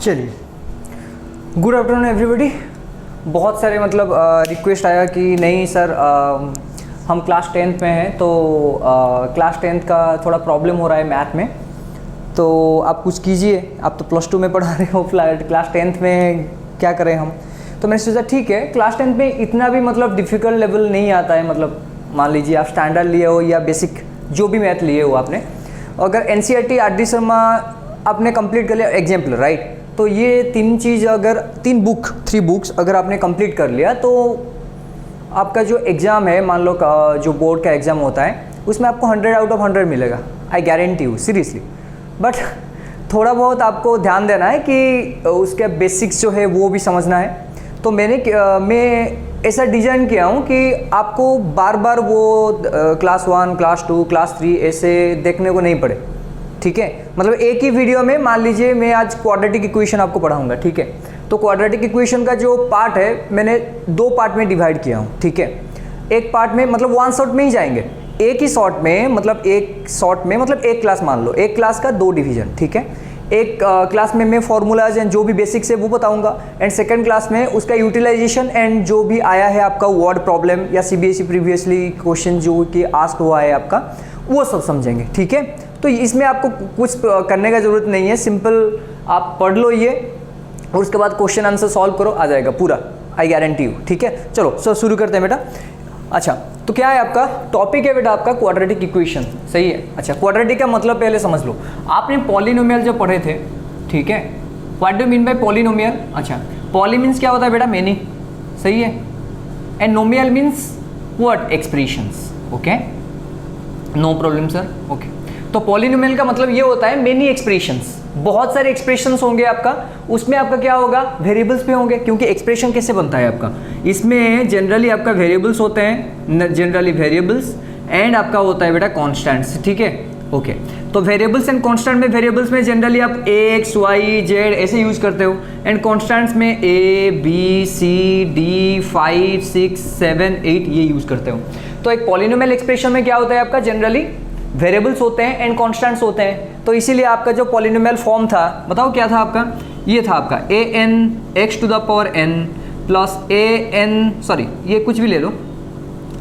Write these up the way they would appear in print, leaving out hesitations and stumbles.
चलिए, good afternoon everybody. बहुत सारे मतलब रिक्वेस्ट आया कि नहीं सर हम क्लास 10th में हैं तो क्लास 10th का थोड़ा प्रॉब्लम हो रहा है मैथ में, तो आप कुछ कीजिए। आप तो प्लस 2 में पढ़ा रहे हो, क्लास 10th में क्या करें हम। तो मैंने सोचा ठीक है, क्लास 10th में इतना भी मतलब डिफ़िकल्ट लेवल नहीं आता है। मतलब मान लीजिए आप स्टैंडर्ड लिए हो या बेसिक जो भी मैथ लिए हो आपने, अगर NCERT RD शर्मा आपने कंप्लीट कर लिया, एग्जाम्पल राइट, तो ये तीन चीज़ अगर थ्री बुक्स अगर आपने कंप्लीट कर लिया तो आपका जो एग्ज़ाम है, मान लो जो बोर्ड का एग्ज़ाम होता है उसमें आपको 100 आउट ऑफ 100 मिलेगा, I guarantee you seriously. But थोड़ा बहुत आपको ध्यान देना है कि उसके बेसिक्स जो है वो भी समझना है। तो मैं ऐसा डिज़ाइन किया हूँ कि आपको बार बार वो क्लास 1, क्लास 2, क्लास 3 ऐसे देखने को नहीं पड़े, ठीक है। मतलब एक ही वीडियो में मान लीजिए मैं आज क्वाड्रेटिक इक्वेशन आपको पढ़ाऊंगा, ठीक है। तो क्वाड्रेटिक इक्वेशन का जो पार्ट है मैंने 2 पार्ट में डिवाइड किया हूँ, ठीक है। एक पार्ट में मतलब 1 शॉट में ही जाएंगे, एक ही शॉट में मतलब एक क्लास, मान लो एक क्लास का 2 डिवीजन, ठीक है। एक क्लास में मैं फॉर्मूलाज एंड जो भी बेसिक्स है वो बताऊंगा, एंड सेकंड क्लास में उसका यूटिलाइजेशन एंड जो भी आया है आपका वर्ड प्रॉब्लम या CBSE प्रीवियसली क्वेश्चन जो कि आस्क हुआ है आपका, वो सब समझेंगे, ठीक है। तो इसमें आपको कुछ करने का ज़रूरत नहीं है, सिंपल आप पढ़ लो ये और उसके बाद क्वेश्चन आंसर सॉल्व करो, आ जाएगा पूरा, आई गारंटी यू, ठीक है। चलो शुरू करते हैं बेटा। अच्छा, तो क्या है आपका टॉपिक है बेटा, आपका क्वाड्रेटिक इक्वेशन, सही है। अच्छा, क्वाड्रेटिक का मतलब पहले समझ लो। आपने पॉलिनोमियल जो पढ़े थे, ठीक है, what do mean by polynomial. अच्छा, पॉली मीन्स क्या होता है बेटा, मेनी, सही है, and nomial means what, expressions, okay, no problem sir, okay. तो पॉलिनोमियल का मतलब ये होता है मेनी एक्सप्रेशंस, बहुत सारे एक्सप्रेशंस होंगे आपका, उसमें आपका क्या होगा, वेरिएबल्स पे होंगे, क्योंकि एक्सप्रेशन कैसे बनता है आपका, इसमें जनरली आपका वेरिएबल्स होते हैं, जनरली वेरिएबल्स, एंड आपका होता है बेटा कॉन्स्टेंट्स, ठीक है, ओके। तो वेरिएबल्स एंड कॉन्स्टेंट में, वेरिएबल्स में जनरली आप x, y, z ऐसे यूज करते हो, एंड कॉन्स्टेंट्स में a, b, c, d, 5, 6, 7, 8 ये यूज करते हो। तो एक पॉलिनोमियल एक्सप्रेशन में क्या होता है आपका, जनरली वेरिएबल्स होते हैं एंड कॉन्स्टेंट्स होते हैं। तो इसीलिए आपका जो पॉलिनोमियल फॉर्म था, बताओ क्या था आपका, ये था आपका an x to the power n plus ये कुछ भी ले लो,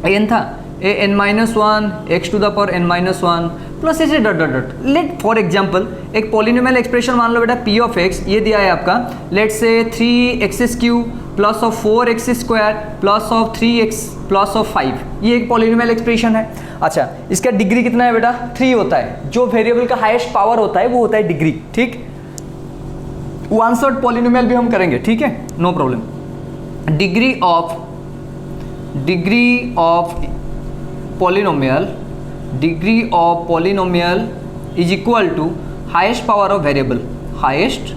an था an minus 1 x to the power n minus 1 plus ऐसे dot dot dot. Let for example एक पॉलिनोमियल एक्सप्रेशन मान लो बेटा p ऑफ x, ये दिया है आपका, लेट से 3x³ plus of 4x square plus of 3x plus of 5, ये एक पॉलिनोमियल एक्सप्रेशन है। अच्छा, इसका डिग्री कितना है बेटा, 3 होता है। जो वेरिएबल का हाईएस्ट पावर होता है वो होता है डिग्री, ठीक। 1 शॉट पॉलिनोमियल भी हम करेंगे, ठीक है, no problem. Degree of polynomial is equal to highest power of variable, highest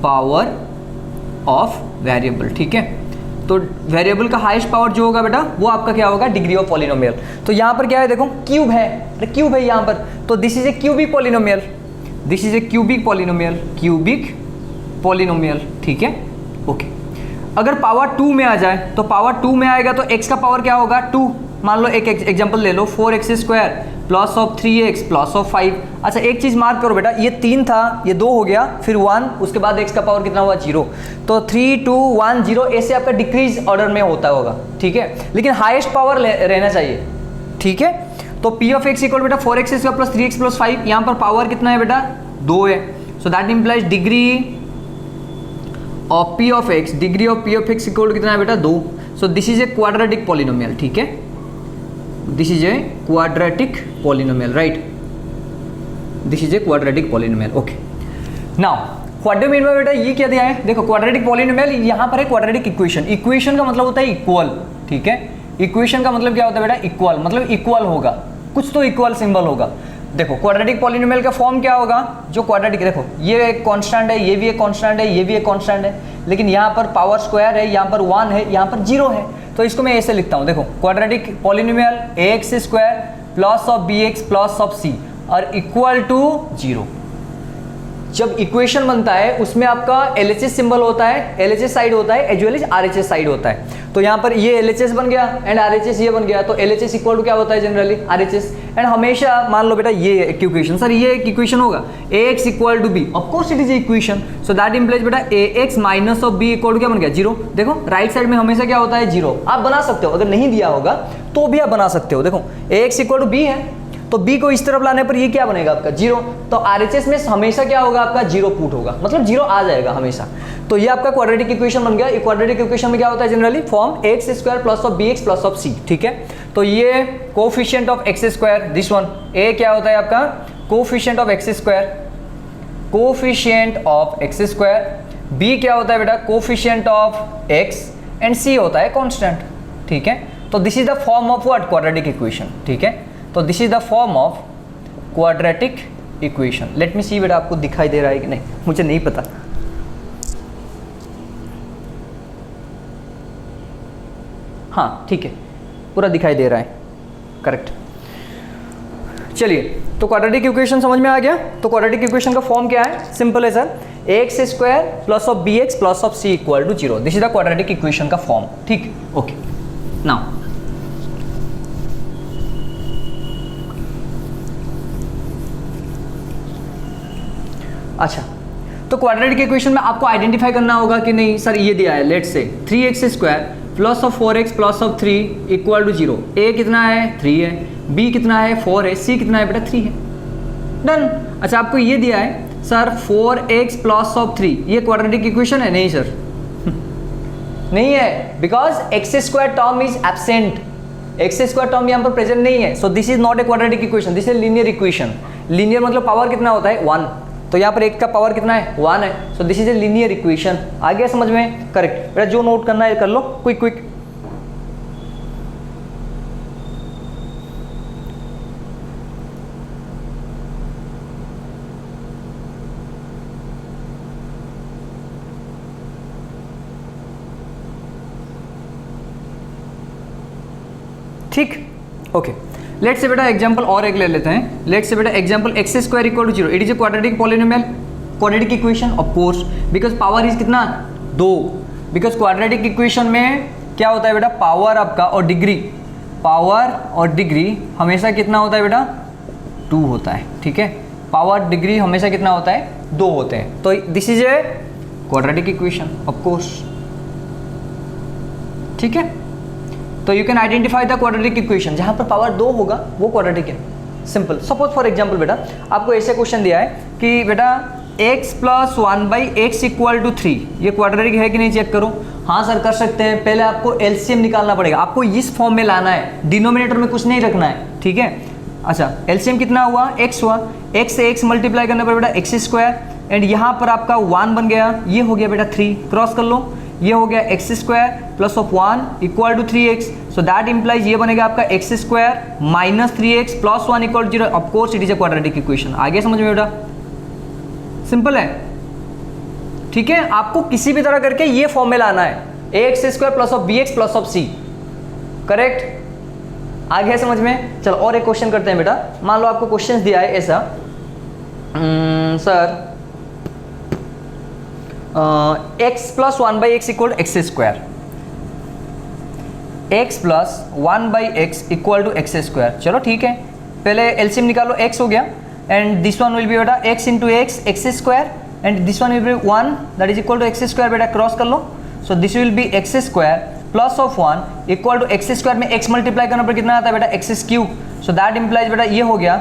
power of variable, ठीक है। तो वेरिएबल का हाईएस्ट पावर जो होगा बेटा वो आपका क्या होगा, डिग्री ऑफ पॉलिनोमियल। तो यहाँ पर क्या है, देखो क्यूब है, अरे क्यूब है यहाँ पर, तो this is A cubic polynomial, this is A cubic polynomial, ठीक है, ओके। अगर पावर 2 में आ जाए, तो पावर 2 में आएगा तो x का पावर क्या होगा, 2। मान लो एक एग्जांपल ले लो, 4x² plus of 3x plus of 5। अच्छा, एक चीज़ मार्क करो बेटा, ये 3 था, ये 2 हो गया, फिर 1, उसके बाद x का पावर कितना हुआ, 0। तो 3, 2, 1, 0 ऐसे आपका डिक्रीज ऑर्डर में होगा, ठीक है, लेकिन हाईएस्ट पावर रहना चाहिए, ठीक है। तो p ऑफ x इक्वल बेटा 4x² प्लस 3x प्लस 5, यहाँ पर पावर कितना है बेटा, 2 है। सो that implies degree of p of x, degree of p of x equal कितना है बेटा, 2। सो this is a quadratic polynomial, ठीक है, this is a quadratic polynomial, right, this is a quadratic polynomial, okay. Now what do mean bye बेटा, ये क्या दिया है, देखो क्वाड्रेटिक पॉलिनोमियल, यहाँ पर है क्वाड्रेटिक इक्वेशन। इक्वेशन का मतलब होता है इक्वल, ठीक है। इक्वेशन का मतलब क्या होता है बेटा, इक्वल, मतलब इक्वल होगा, कुछ तो इक्वल सिंबल होगा। देखो क्वाड्रेटिक पॉलिनोमियल का फॉर्म क्या होगा, जो क्वाड्रेटिक, देखो ये एक कांस्टेंट है, ये भी एक कांस्टेंट है, ये भी एक कांस्टेंट है, लेकिन यहाँ पर पावर स्क्वायर है, यहाँ पर 1 है, यहाँ पर 0 है। तो इसको मैं ऐसे लिखता हूँ, देखो quadratic polynomial ax² plus of bx plus of c और इक्वल टू 0। जब इक्वेशन बनता है उसमें आपका LHS सिंबल होता है, LHS साइड होता है as well as RHS side होता है। तो यहाँ पर ये LHS बन गया एंड RHS ये बन गया, तो LHS इक्वल टू क्या होता है जनरली RHS। एंड हमेशा मान लो बेटा ये एक इक्वेशन, सर ये एक इक्वेशन होगा AX equal to B, of course it is equation, so that implies बेटा AX minus of B equal to क्या बन गया 0। देखो राइट साइड में हमेशा क्या होता है 0, आप बना सकते हो, अगर नहीं दिया होगा तो भी आप बना सकते हो। देखो AX इक्वल टू B है तो B को इस तरफ लाने पर ये क्या बनेगा आपका 0, तो RHS में हमेशा क्या होगा आपका 0 पुट होगा, मतलब 0 आ जाएगा हमेशा। तो ये आपका क्वाड्रेटिक इक्वेशन बन गया। क्वाड्रेटिक इक्वेशन में क्या होता है generally form AX square plus of BX plus of C, ठीक है। तो ये coefficient of x square, this one A क्या होता है आपका coefficient of x square, coefficient of x square, B क्या होता है बेटा coefficient of x and C होता है कांस्टेंट, ठीक है। तो this is the form of what quadratic equation, ठीक है। तो this is the form of quadratic equation. Let me सी बेटा आपको दिखाई दे रहा है कि नहीं, मुझे नहीं पता। हाँ ठीक है, पूरा दिखाई दे रहा है, करेक्ट। चलिए तो क्वाड्रेटिक इक्वेशन समझ में आ गया। तो क्वाड्रेटिक इक्वेशन का फॉर्म क्या है, सिंपल है sir, AX square plus of BX plus of C equal to 0, this is the quadratic equation का फॉर्म, ठीक, ओके। नाउ अच्छा, तो क्वाड्रेटिक इक्वेशन में आपको आइडेंटिफाई करना होगा कि नहीं सर ये दिया है, let's say 3x square plus of 4x plus of 3 equal to 0, A कितना है 3 है, B कितना है 4 है, C कितना है बेटा 3 है, डन। अच्छा आपको ये दिया है सर 4x प्लस ऑफ 3, ये क्वाड्रेटिक इक्वेशन है, नहीं सर नहीं है, because x square term is absent, x square term यहाँ पर प्रेजेंट नहीं है, so this is not a quadratic equation, this is linear equation. Linear मतलब पावर कितना होता है 1, तो यहाँ पर एक का पावर कितना है 1 है, so this is a linear equation. आ गया समझ में, करेक्ट बेटा, जो नोट करना है कर लो क्विक क्विक। ठीक, ओके। लेट्स से बेटा एग्जांपल और एक ले लेते हैं। लेट्स से बेटा example x square equal to 0, it is a quadratic polynomial, quadratic equation of course, because power is कितना 2, बिकॉज क्वाड्रेटिक इक्वेशन में क्या होता है बेटा पावर आपका और डिग्री, पावर और डिग्री हमेशा कितना होता है बेटा 2 होता है, ठीक है। पावर डिग्री हमेशा कितना होता है 2 होते हैं, तो this is a quadratic equation of course, ठीक है। तो you can identify the quadratic equation, जहां पर पावर 2 होगा वो क्वाड्रेटिक है, सिंपल। सपोज फॉर एग्जांपल बेटा आपको ऐसे क्वेश्चन दिया है कि बेटा x प्लस 1/x इक्वल टू 3, ये क्वाड्रेटिक है कि नहीं चेक करो। हाँ सर कर सकते हैं, पहले आपको एलसीएम निकालना पड़ेगा, आपको इस फॉर्म में लाना है, डिनोमिनेटर में कुछ नहीं रखना है, ठीक है। अच्छा एलसीएम कितना हुआ x हुआ, x से x मल्टीप्लाई करने पर बेटा एक्स स्क्वायर, एंड यहाँ पर आपका 1 बन गया, ये हो गया बेटा 3, क्रॉस कर लो, ये हो गया x square plus of 1 equal to 3x, so that implies ये बनेगा आपका x square minus 3x plus 1 equal to 0, of course it is a quadratic equation. आगे समझ में बेटा, सिंपल है, ठीक है। आपको किसी भी तरह करके ये फॉर्म में लाना है, ax square plus of bx plus of c, correct. आगे समझ में। चलो और एक क्वेश्चन करते हैं बेटा, मान लो आपको क्वेश्चन दिया है ऐसा, सर x प्लस 1/x equal to x square, x प्लस 1/x equal to x square, चलो ठीक है, पहले एलसीएम निकालो, x हो गया, and this one will be बेटा x into x square, and this one will be 1 that is equal to x square, बेटा क्रॉस कर लो, so this will be x square plus of 1 equal to x square में x multiply करने पर कितना आता है बेटा x cube, so that implies बेटा ये हो गया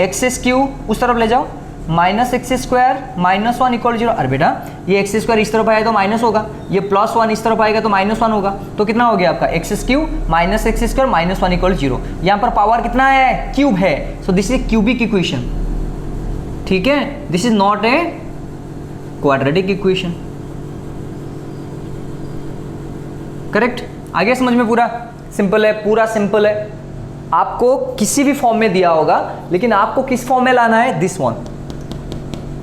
एक्स क्यूब, उस तरफ ले जाओ, minus x square minus 1 equal 0, अरे बेटा ये एक्स स्क्वायर इस तरफ आएगा तो माइनस होगा, ये प्लस 1 इस तरफ आएगा तो माइनस 1 होगा, तो कितना हो गया आपका x cube minus x square minus 1 equal 0। यहाँ पर पावर कितना है क्यूब है, so this is cubic equation, ठीक है, this is not a quadratic equation, correct. आगे समझ में, पूरा सिंपल है, पूरा सिंपल है। आपको किसी भी फॉर्म में दिया होगा, लेकिन आपको किस फॉर्म में लाना है, दिस वन।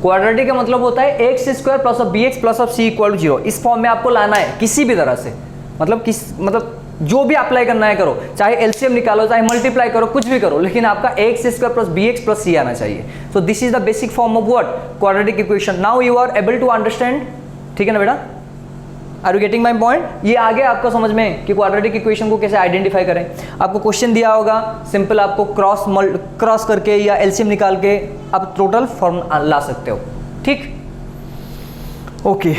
क्वाड्रेटिक का मतलब होता है x square plus of bx plus of c equal to 0, इस फॉर्म में आपको लाना है किसी भी तरह से, मतलब जो भी अप्लाई करना है करो, चाहे एलसीएम निकालो, चाहे मल्टीप्लाई करो, कुछ भी करो, लेकिन आपका ax square plus bx plus c आना चाहिए. So this is the basic form of what, quadratic equation. Now you are able to understand. ठीक है ना बेटा, are you getting my point? ये आ गया आपको समझ में कि क्वाड्रेटिक इक्वेशन को कैसे आइडेंटिफाई करें. आपको क्वेश्चन दिया होगा, सिंपल आपको क्रॉस करके या एलसीएम निकाल के आप टोटल फॉर्म ला सकते हो. ठीक, ओके.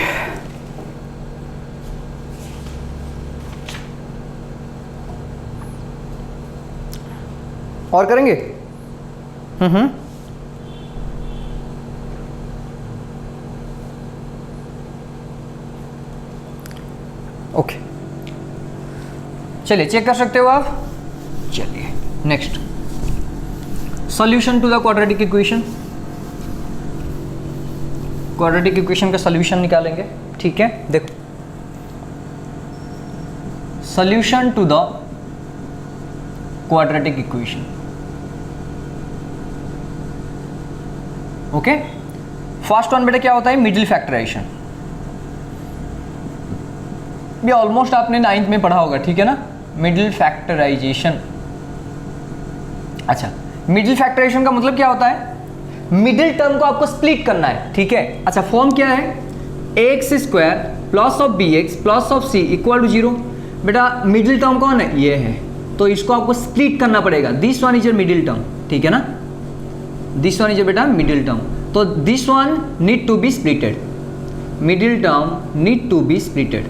और करेंगे? ओके, चलिए चेक कर सकते हो आप. चलिए next, solution to the quadratic equation. Quadratic equation का सॉल्यूशन निकालेंगे. ठीक है, देखो, solution to the quadratic equation. Okay, first one बेटा क्या होता है, मिडिल फैक्टराइजेशन. ये ऑलमोस्ट आपने 9th में पढ़ा होगा. ठीक है ना, मिडिल फैक्टराइजेशन. अच्छा, मिडिल फैक्टराइजेशन का मतलब क्या होता है, मिडिल टर्म को आपको स्प्लिट करना है. ठीक है, अच्छा, फॉर्म क्या है, x square plus of b x plus of c equal to 0. बेटा मिडिल टर्म कौन है, ये है, तो इसको आपको स्प्लिट करना पड़ेगा. This one is your middle term. ठीक है ना, दिस वन इज योर बेटा मिडिल टर्म. तो this one need to be splitted. Middle term need to be splitted.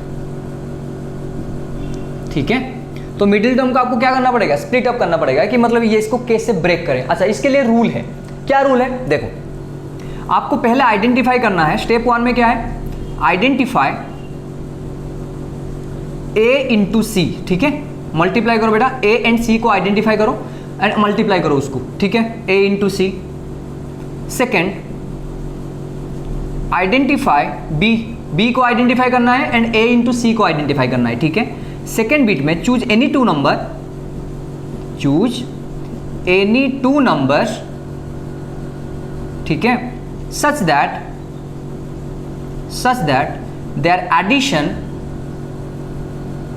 ठीक है, तो मिडिल टर्म को आपको क्या करना पड़ेगा, स्प्लिट अप करना पड़ेगा, कि मतलब ये इसको कैसे ब्रेक करें. अच्छा, इसके लिए रूल है. क्या रूल है, देखो, आपको पहले आइडेंटिफाई करना है. स्टेप 1 में क्या है, आइडेंटिफाई ए इंटू सी. ठीक है, मल्टीप्लाई करो बेटा, ए एंड सी को आइडेंटिफाई करो एंड मल्टीप्लाई करो उसको. ठीक है, ए इंटू सी. सेकेंड, आइडेंटिफाई बी, बी को आइडेंटिफाई करना है एंड ए इंटू सी को आइडेंटिफाई करना है. ठीक है, सेकेंड बिट में choose any two number, choose any two numbers. ठीक है, such that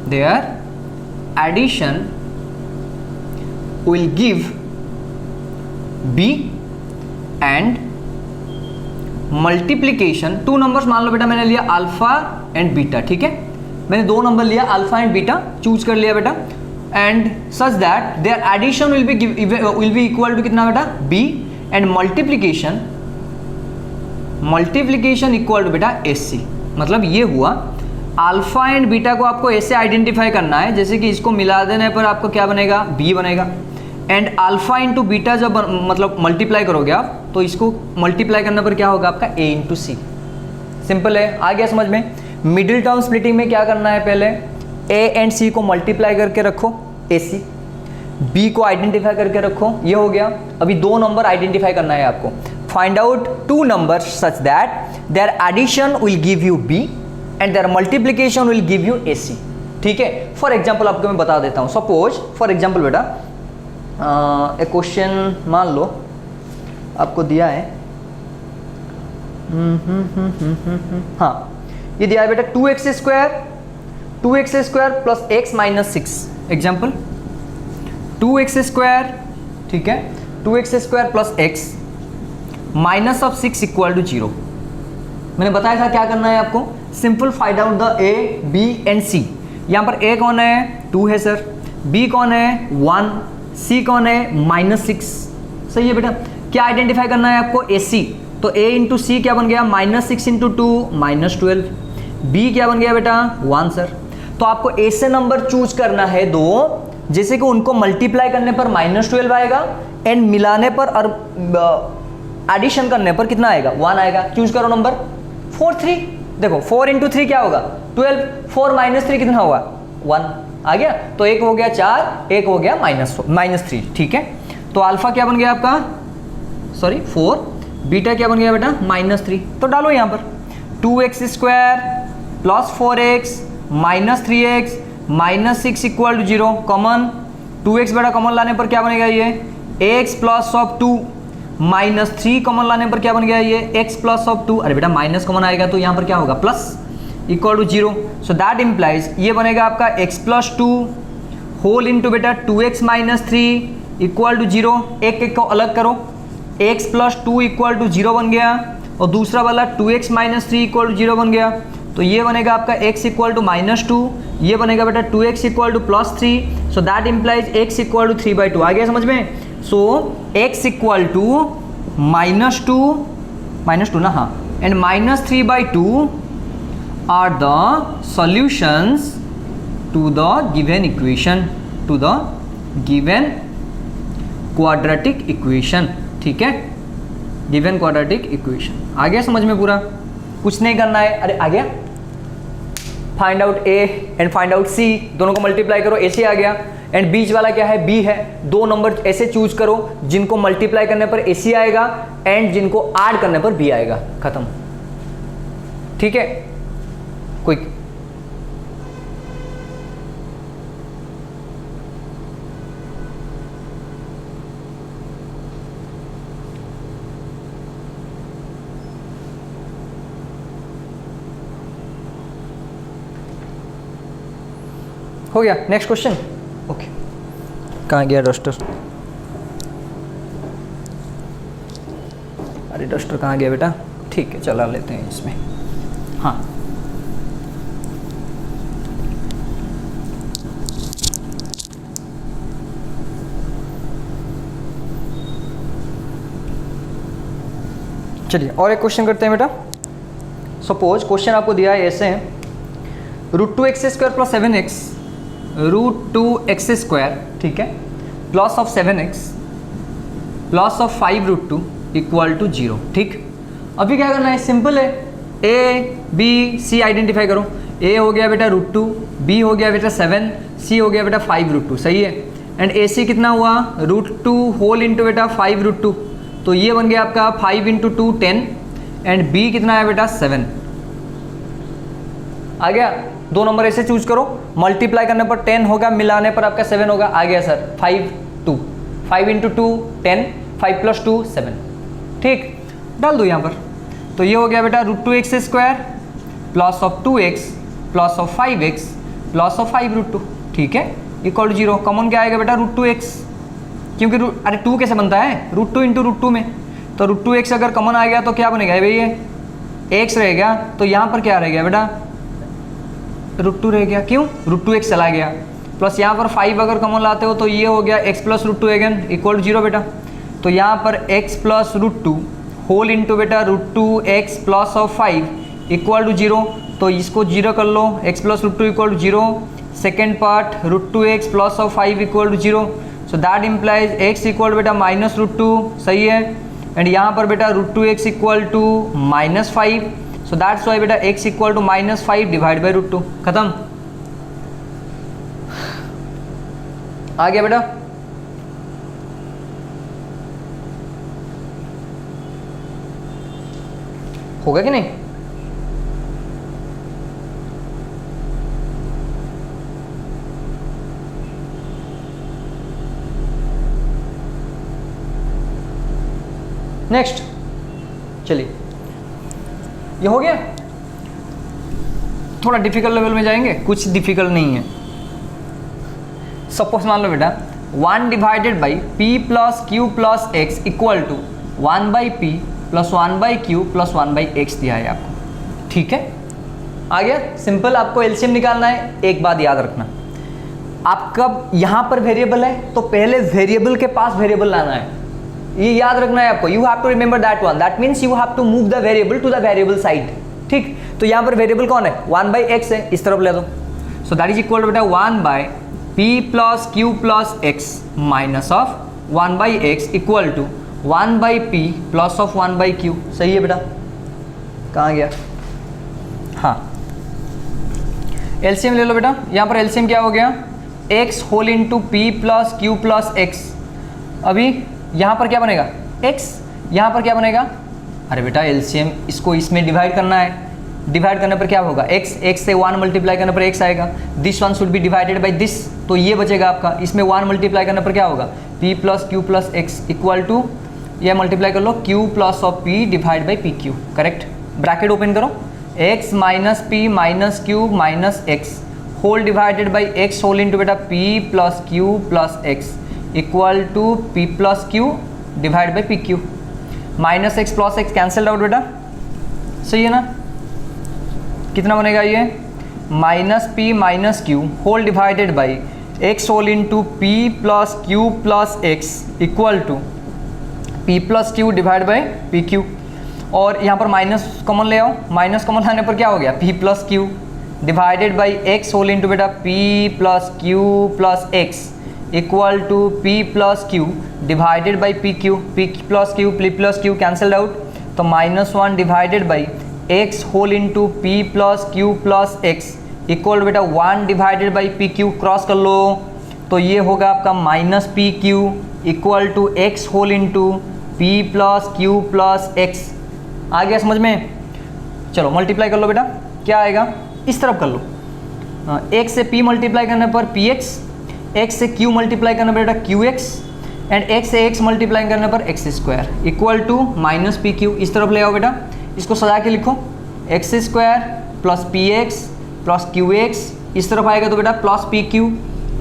their addition will give b and multiplication, two numbers मान लो बेटा, मैंने लिया अल्फा एंड बीटा. ठीक है, मैंने दो नंबर लिया अल्फा एंड बीटा, चूज कर लिया बेटा, and such that their addition will be equal to कितना बेटा, b, and multiplication equal to बेटा एस. मतलब ये हुआ, अल्फा एंड बीटा को आपको ऐसे आइडेंटिफाई करना है जैसे कि इसको मिला देने पर आपको क्या बनेगा, b बनेगा. एंड अल्फा इंटू बीटा जब मतलब मल्टीप्लाई करोगे आप, तो इसको मल्टीप्लाई करने पर क्या होगा आपका, a इंटू सी. सिंपल है, आ गया समझ में. मिडिल टर्म स्प्लिटिंग में क्या करना है, पहले a एंड c को मल्टीप्लाई करके रखो, ac, b को आइडेंटिफाई करके रखो, ये हो गया. अभी दो नंबर आइडेंटिफाई करना है आपको. Find out two numbers such that their addition will give you b and their multiplication will give you ac. ठीक है, फॉर एग्जाम्पल आपको मैं बता देता हूँ. सपोज फॉर एग्जाम्पल बेटा, एक क्वेश्चन मान लो आपको दिया है, हाँ, ये दिया है बेटा 2x square plus x minus 6. Example 2x square, ठीक है, 2x square plus x minus of 6 equal to 0. मैंने बताया था क्या करना है आपको, simple find out the a, b and c. यहाँ पर a कौन है, 2 है सर, b कौन है, 1, c कौन है, -6. सही है बेटा. क्या आइडेंटिफाई करना है आपको, ac. तो a इंटू सी क्या बन गया, -6 इंटू 2 -12. b क्या बन गया बेटा, 1 सर. तो आपको ऐसे नंबर चूज करना है दो, जैसे कि उनको मल्टीप्लाई करने पर -12 आएगा एंड मिलाने पर और एडिशन करने पर कितना आएगा, 1 आएगा. चूज करो नंबर. 4, 3. देखो 4 इंटू 3 क्या होगा, 12. 4 माइनस 3 कितना होगा, 1 आ गया. तो एक हो गया 4, एक हो गया -3. ठीक है, तो अल्फा क्या बन गया आपका, सॉरी 4, बीटा क्या बन गया बेटा, -3. तो डालो यहाँ पर 2x square plus 4x minus 3x minus 6 equal to 0. Common 2x बेटा कॉमन लाने पर क्या बनेगा, ये x plus of 2 minus 3 common लाने पर क्या बन गया, ये x प्लस ऑफ 2. अरे बेटा माइनस कॉमन आएगा तो यहाँ पर क्या होगा, plus equal to 0. So that implies ये बनेगा आपका x प्लस 2 होल इंटू बेटा 2x माइनस 3 इक्वल टू 0, एक एक को अलग करो, x प्लस 2 इक्वल टू 0 बन गया और दूसरा वाला 2x माइनस 3 इक्वल टू 0 बन गया। तो ये बनेगा आपका x इक्वल टू -2, ये बनेगा बेटा 2x equal to +3, so that implies x equal to 3/2। आ गया समझ में? सो x इक्वल टू -2 ना, हाँ, and -3/2 are the solutions to the given equation, to the given quadratic equation. ठीक है, गिवन क्वाड्रेटिक इक्वेशन। आ गया समझ में पूरा? कुछ नहीं करना है। अरे आ गया? Find out A and find out C, दोनों को मल्टीप्लाई करो, ए सी आ गया। एंड बीच वाला क्या है? बी है। दो नंबर ऐसे चूज करो जिनको मल्टीप्लाई करने पर ए सी आएगा एंड जिनको ऐड करने पर बी आएगा। खत्म। ठीक है, क्विक। हो गया? Next question. ओके, कहाँ गया डस्टर? अरे डस्टर कहाँ गया बेटा? ठीक है, चला लेते हैं इसमें। हाँ, चलिए और एक क्वेश्चन करते हैं बेटा। सपोज क्वेश्चन आपको दिया है ऐसे है, √2x² प्लस 7x, √2x², ठीक है, plus of 7x plus of 5√2 equal to 0। ठीक, अभी क्या करना है? सिंपल है, ए बी सी आइडेंटिफाई करो। ए हो गया बेटा √2, बी हो गया बेटा 7, सी हो गया बेटा 5√2। सही है। एंड ए सी कितना हुआ? √2 होल इंटू बेटा 5√2, तो ये बन गया आपका 5 × 2 10, एंड बी कितना है बेटा 7। आ गया? दो नंबर ऐसे चूज करो, मल्टीप्लाई करने पर 10 होगा, मिलाने पर आपका 7 होगा। आ गया सर? 5 × 2 10, 5 + 2 7। ठीक, डाल दो यहाँ पर। तो ये हो गया बेटा √2x² plus of 2x plus of 5x plus of 5√2। ठीक है, इक्वल टू 0। कॉमन क्या आएगा बेटा? √2x, क्योंकि अरे 2 कैसे बनता है? √2 × √2 में, तो √2x अगर कॉमन आ गया तो क्या बनेगा भैया? x रहेगा। तो यहाँ पर क्या रह गया बेटा? √2 रह गया। क्यों? √2x चला गया। प्लस यहाँ पर 5 अगर कॉमन लाते हो तो ये हो गया x plus √2 again equal to 0 बेटा। तो यहाँ पर x प्लस √2 होल इंटू बेटा √2x plus of 5 equal to 0। तो इसको 0 कर लो, x plus √2 equal to 0। Second part √2x plus of 5 equal to 0, so that implies x equal बेटा -√2। सही है। एंड यहाँ पर बेटा √2x equal to -5, so that's why बेटा x equal to -5 divide by √2। खत्म। आ गया बेटा? होगा कि नहीं? नेक्स्ट, चलिए, ये हो गया। थोड़ा डिफिकल्ट लेवल में जाएंगे, कुछ डिफिकल्ट नहीं है। सपोज मान लो बेटा 1 divided by p plus q plus x equal to 1/p plus 1/q plus 1/x दिया है आपको। ठीक है, आ गया? सिंपल, आपको एलसीएम निकालना है। एक बात याद रखना, आपका यहाँ पर वेरिएबल है तो पहले वेरिएबल के पास वेरिएबल लाना है, ये याद रखना है आपको। You have to remember that one, that means you have to move the variable to the variable side. ठीक, तो यहाँ पर वेरिएबल कौन है? 1/x है, इस तरफ ले दो। So that is equal to बेटा 1/p plus q plus x minus of 1/x equal to 1/p plus of 1/q। सही है बेटा? कहाँ गया? हाँ, एलसीएम ले लो बेटा। यहाँ पर एलसीएम क्या हो गया? x whole into p plus q plus x। अभी यहाँ पर क्या बनेगा? x, यहाँ पर क्या बनेगा? अरे बेटा एलसीएम इसको इसमें डिवाइड करना है, डिवाइड करने पर क्या होगा? x से 1 मल्टीप्लाई करने पर x आएगा। This one should be divided by this, तो ये बचेगा आपका। इसमें 1 मल्टीप्लाई करने पर क्या होगा? p plus q plus x equal to, ये मल्टीप्लाई कर लो, q plus of p divide by pq। Correct? Bracket open करो, x minus p minus q minus x whole divided by x whole into बेटा p plus q plus x equal to p plus q divide by p q. Minus x plus x cancelled out बेटा, सही है ना। कितना बनेगा ये, minus p minus Q whole divided by x whole into p plus q plus x equal to p plus q divide by p q. और यहाँ पर माइनस कॉमन ले आओ, माइनस कॉमन लाने पर क्या हो गया, p plus q divided by x whole into बेटा p plus q plus x equal to p plus q divided by p q. P plus q cancelled out, तो -1 divided by x whole into p plus q plus x equal बेटा 1 divided by p q. Cross कर लो, तो ये होगा आपका minus p q equal to x whole into p plus q plus x. आ गया समझ में। चलो मल्टीप्लाई कर लो बेटा, क्या आएगा, इस तरफ कर लो। एक्स से पी मल्टीप्लाई करने पर पी एक्स, एक्स से क्यू मल्टीप्लाई करने पर बेटा क्यू एक्स, एंड एक्स से एक्स मल्टीप्लाई करने पर x square equal to minus p q. इस तरफ ले आओ बेटा, इसको सजा के लिखो, x square plus p x plus q x, इस तरफ आएगा तो बेटा plus p q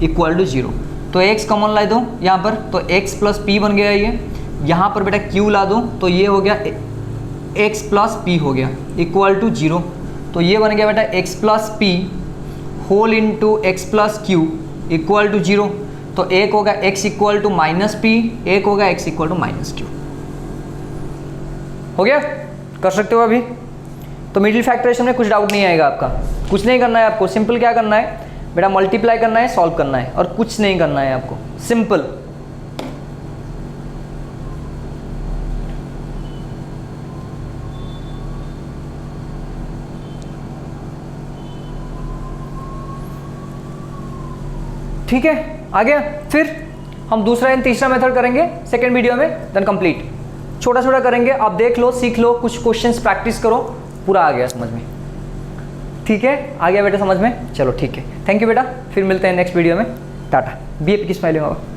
equal to 0। तो एक्स कॉमन ला दो यहाँ पर, तो एक्स प्लस पी बन गया ये। यहाँ पर बेटा क्यू ला दो, तो ये हो गया एक्स प्लस पी हो गया इक्वल टू 0। तो ये बन गया बेटा x plus p whole into x plus q equal to 0। तो एक होगा x equal to minus p, एक होगा x equal to minus q. हो गया, कर सकते हो अभी। तो मिडिल फैक्टराइजेशन में कुछ डाउट नहीं आएगा आपका, कुछ नहीं करना है आपको। सिंपल क्या करना है बेटा, मल्टीप्लाई करना है, सॉल्व करना है, और कुछ नहीं करना है आपको, सिंपल। ठीक है, आ गया। फिर हम दूसरा एंड तीसरा मेथड करेंगे सेकेंड वीडियो में, देन कंप्लीट। छोटा छोटा करेंगे, आप देख लो, सीख लो, कुछ क्वेश्चंस प्रैक्टिस करो, पूरा आ गया समझ में। ठीक है, आ गया बेटा समझ में। चलो ठीक है, थैंक यू बेटा, फिर मिलते हैं नेक्स्ट वीडियो में। टाटा। बीएपी की स्माइलिंग होगा।